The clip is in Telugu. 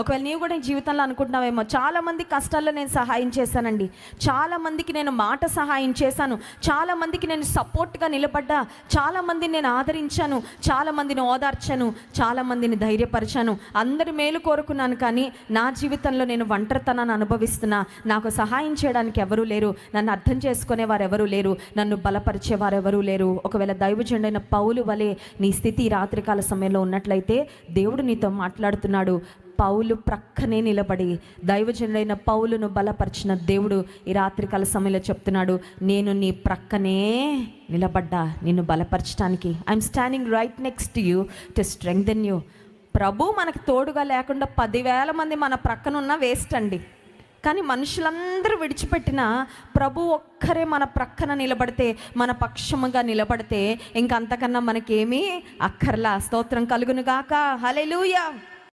ఒకవేళ నీవు కూడా నీ జీవితంలో అనుకుంటున్నావేమో, చాలామంది కష్టాల్లో నేను సహాయం చేశానండి, చాలామందికి నేను మాట సహాయం చేశాను, చాలామందికి నేను సపోర్ట్గా నిలబడ్డా, చాలామందిని నేను ఆదరించాను, చాలామందిని ఓదార్చాను, చాలామందిని ధైర్యపరిచాను, అందరి మేలు కోరుకున్నాను, కానీ నా జీవితంలో నేను ఒంటరితనాన్ని అనుభవిస్తున్నా, నాకు సహాయం చేయడానికి ఎవరూ లేరు, నన్ను అర్థం చేసుకునే వారు ఎవరూ లేరు, నన్ను బలపరిచేవారు ఎవరూ లేరు. ఒకవేళ దైవజనుడైన పౌలు వలె నీ స్థితి ఈ రాత్రికాల సమయంలో ఉన్నట్లయితే దేవుడు నీతో మాట్లాడుతున్నాడు. పౌలు ప్రక్కనే నిలబడి దైవజనుడైన పౌలును బలపరిచిన దేవుడు ఈ రాత్రికాల సమయంలో చెప్తున్నాడు, నేను నీ ప్రక్కనే నిలబడ్డా నిన్ను బలపరచడానికి. I'm standing right next you to strengthen you. ప్రభు మనకు తోడుగా లేకుండా 10,000 మంది మన ప్రక్కన ఉన్న వేస్ట్ అండి. కానీ మనుషులందరూ విడిచిపెట్టిన ప్రభు ఒక్కరే మన ప్రక్కన నిలబడితే, మన పక్షముగా నిలబడితే ఇంకంతకన్నా మనకేమీ అక్కర్లా. స్తోత్రం కలుగును గాక. హల్లెలూయా.